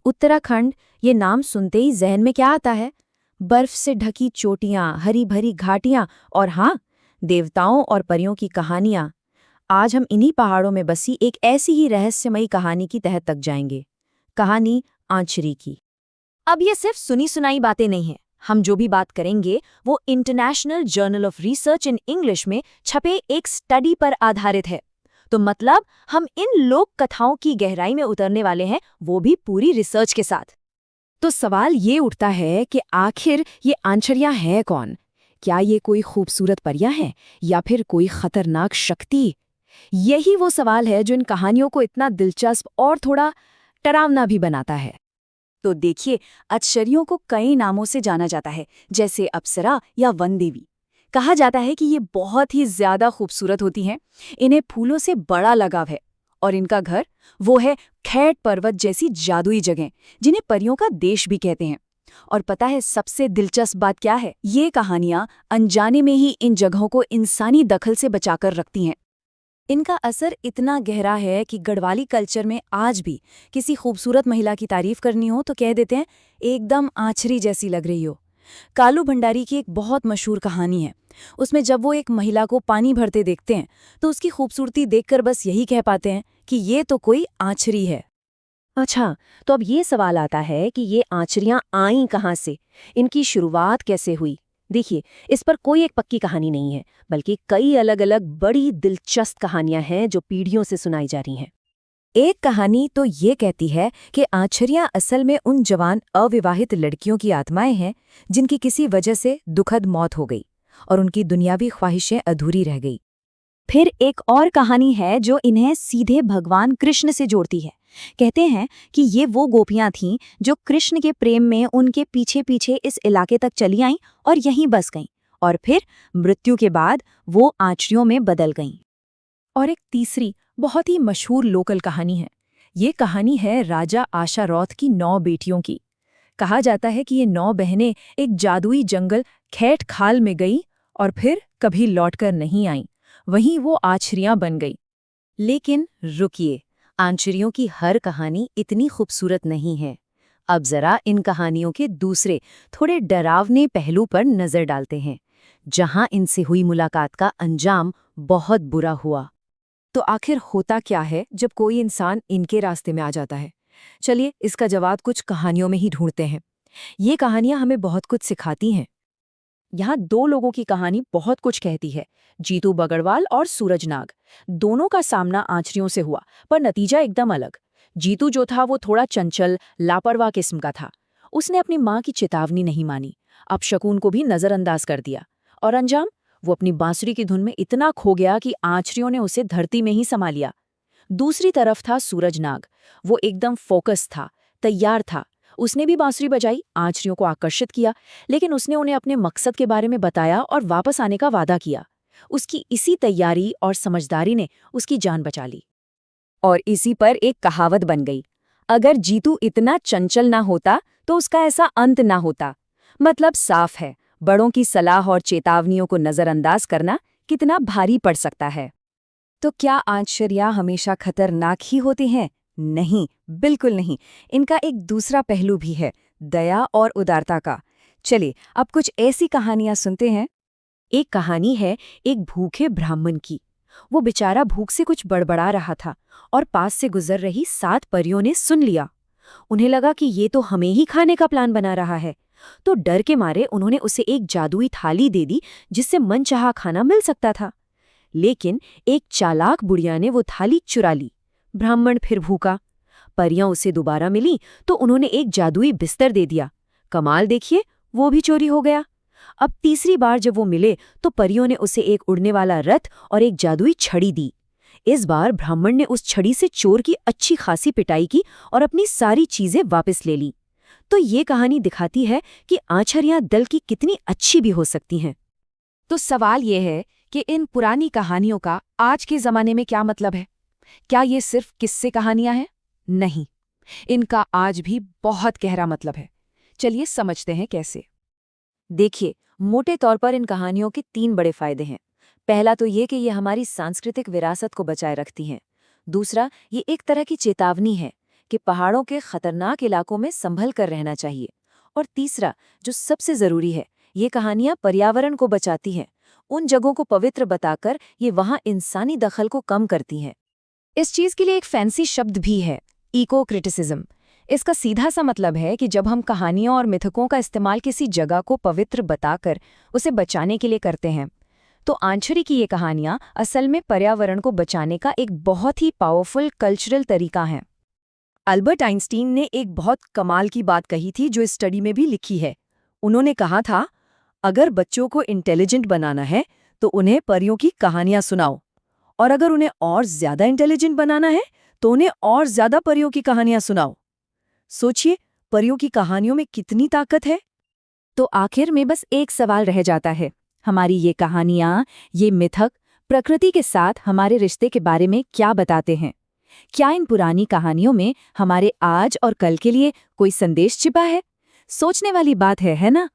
उत्तराखंड, ये नाम सुनते ही जहन में क्या आता है? बर्फ से ढकी चोटियां, हरी भरी घाटियां और हाँ, देवताओं और परियों की कहानियां। आज हम इन्हीं पहाड़ों में बसी एक ऐसी ही रहस्यमयी कहानी की तह तक जाएंगे। कहानी आंचरी की। अब ये सिर्फ सुनी सुनाई बातें नहीं हैं। हम जो भी बात करेंगे वो international journal of research in English में छपे एक स्टडी पर आधारित है। तो मतलब हम इन लोक कथाओं की गहराई में उतरने वाले हैं, वो भी पूरी रिसर्च के साथ। तो सवाल ये उठता है कि आखिर ये आंचरियां हैं कौन? क्या ये कोई खूबसूरत परियां हैं या फिर कोई खतरनाक शक्ति? यही वो सवाल है जो इन कहानियों को इतना दिलचस्प और थोड़ा डरावना भी बनाता है। तो देखिए, आंचरियों को कई नामों से जाना जाता है, जैसे अप्सरा या वन देवी। कहा जाता है कि ये बहुत ही ज्यादा खूबसूरत होती हैं, इन्हें फूलों से बड़ा लगाव है और इनका घर वो है खैट पर्वत जैसी जादुई जगह, जिन्हें परियों का देश भी कहते हैं। और पता है सबसे दिलचस्प बात क्या है? ये कहानियां अनजाने में ही इन जगहों को इंसानी दखल से बचाकर रखती हैं। इनका असर इतना गहरा है कि गढ़वाली कल्चर में आज भी किसी खूबसूरत महिला की तारीफ करनी हो तो कह देते हैं, एकदम आंचरी जैसी लग रही हो। कालू भंडारी की एक बहुत मशहूर कहानी है। उसमें जब वो एक महिला को पानी भरते देखते हैं तो उसकी खूबसूरती देखकर बस यही कह पाते हैं कि ये तो कोई आंचरी है। अच्छा, तो अब ये सवाल आता है कि ये आंचरियां आईं कहाँ से? इनकी शुरुआत कैसे हुई? देखिए, इस पर कोई एक पक्की कहानी नहीं है, बल्कि कई अलग अलग बड़ी दिलचस्प कहानियां हैं जो पीढ़ियों से सुनाई जा रही हैं। एक कहानी तो ये कहती है कि आंचरियां असल में उन जवान अविवाहित लड़कियों की आत्माएं हैं जिनकी किसी वजह से दुखद मौत हो गई और उनकी दुनियावी ख्वाहिशें अधूरी रह गई। फिर एक और कहानी है जो इन्हें सीधे भगवान कृष्ण से जोड़ती है। कहते हैं कि ये वो गोपियां थीं जो कृष्ण के प्रेम में उनके पीछे पीछे इस इलाके तक चली आईं और यहीं बस गईं, और फिर मृत्यु के बाद वो आंचरियों में बदल गईं। और एक तीसरी बहुत ही मशहूर लोकल कहानी है। ये कहानी है राजा आशारौत की 9 बेटियों की। कहा जाता है कि ये 9 बहनें एक जादुई जंगल खैट खाल में गई और फिर कभी लौटकर नहीं आईं। वहीं वो आंचरियां बन गई। लेकिन रुकिए, आंचरियों की हर कहानी इतनी खूबसूरत नहीं है। अब जरा इन कहानियों के दूसरे थोड़े डरावने पहलू पर नजर डालते हैं, जहां इनसे हुई मुलाकात का अंजाम बहुत बुरा हुआ। तो आखिर होता क्या है जब कोई इंसान इनके रास्ते में आ जाता है? चलिए इसका जवाब कुछ कहानियों में ही ढूंढते हैं। ये कहानियां हमें बहुत कुछ सिखाती हैं। यहाँ 2 लोगों की कहानी बहुत कुछ कहती है, जीतू बगड़वाल और सूरज नाग। दोनों का सामना आंचरियों से हुआ, पर नतीजा एकदम अलग। जीतू जो था वो थोड़ा चंचल, लापरवाह किस्म का था। उसने अपनी माँ की चेतावनी नहीं मानी, अपशकुन को भी नजरअंदाज कर दिया। और अंजाम, वो अपनी बांसुरी की धुन में इतना खो गया कि आंचरियों ने उसे धरती में ही समा लिया। दूसरी तरफ था सूरज नाग। वो एकदम फोकस था, तैयार था। उसने भी बांसुरी बजाई, आंचरियों को आकर्षित किया, लेकिन उसने उन्हें अपने मकसद के बारे में बताया और वापस आने का वादा किया। उसकी इसी तैयारी और समझदारी ने उसकी जान बचा ली। और इसी पर एक कहावत बन गई, अगर जीतू इतना चंचल ना होता तो उसका ऐसा अंत ना होता। मतलब साफ है, बड़ों की सलाह और चेतावनियों को नजरअंदाज करना कितना भारी पड़ सकता है। तो क्या आंचरियां हमेशा खतरनाक ही होती हैं? नहीं, बिल्कुल नहीं। इनका एक दूसरा पहलू भी है, दया और उदारता का। चलिए अब कुछ ऐसी कहानियां सुनते हैं। एक कहानी है एक भूखे ब्राह्मण की। वो बेचारा भूख से कुछ बड़बड़ा रहा था और पास से गुजर रही 7 परियों ने सुन लिया। उन्हें लगा कि ये तो हमें ही खाने का प्लान बना रहा है। तो डर के मारे उन्होंने उसे एक जादुई थाली दे दी जिससे मनचाहा खाना मिल सकता था। लेकिन एक चालाक बुढ़िया ने वो थाली चुरा ली। ब्राह्मण फिर भूखा। परियां उसे दोबारा मिली तो उन्होंने एक जादुई बिस्तर दे दिया। कमाल देखिए, वो भी चोरी हो गया। अब तीसरी बार जब वो मिले तो परियों ने उसे एक उड़ने वाला रथ और एक जादुई छड़ी दी। इस बार ब्राह्मण ने उस छड़ी से चोर की अच्छी खासी पिटाई की और अपनी सारी चीजें वापस ले ली। तो ये कहानी दिखाती है कि आंचरियां दिल की कितनी अच्छी भी हो सकती हैं। तो सवाल ये है कि इन पुरानी कहानियों का आज के जमाने में क्या मतलब है? क्या ये सिर्फ किस्से कहानियां हैं? नहीं, इनका आज भी बहुत गहरा मतलब है। चलिए समझते हैं कैसे। देखिए, मोटे तौर पर इन कहानियों के 3 बड़े फायदे हैं। पहला तो ये कि ये हमारी सांस्कृतिक विरासत को बचाए रखती हैं। दूसरा, ये एक तरह की चेतावनी है कि पहाड़ों के खतरनाक इलाकों में संभल कर रहना चाहिए। और तीसरा, जो सबसे जरूरी है, ये कहानियां पर्यावरण को बचाती हैं। उन जगहों को पवित्र बताकर ये वहां इंसानी दखल को कम करती हैं। इस चीज के लिए एक फैंसी शब्द भी है, इको क्रिटिसिज्म। इसका सीधा सा मतलब है कि जब हम कहानियों और मिथकों का इस्तेमाल किसी जगह को पवित्र बताकर उसे बचाने के लिए करते हैं, तो आंचरी की ये कहानियां असल में पर्यावरण को बचाने का एक बहुत ही पावरफुल कल्चरल तरीका है। अल्बर्ट आइंस्टीन ने एक बहुत कमाल की बात कही थी जो इस स्टडी में भी लिखी है। उन्होंने कहा था, अगर बच्चों को इंटेलिजेंट बनाना है तो उन्हें परियों की कहानियां सुनाओ, और अगर उन्हें और ज्यादा इंटेलिजेंट बनाना है तो उन्हें और ज्यादा परियों की कहानियां सुनाओ। सोचिए, परियों की कहानियों में कितनी ताकत है। तो आखिर में बस एक सवाल रह जाता है, हमारी ये कहानियां, ये मिथक प्रकृति के साथ हमारे रिश्ते के बारे में क्या बताते हैं? क्या इन पुरानी कहानियों में हमारे आज और कल के लिए कोई संदेश छिपा है? सोचने वाली बात है ना?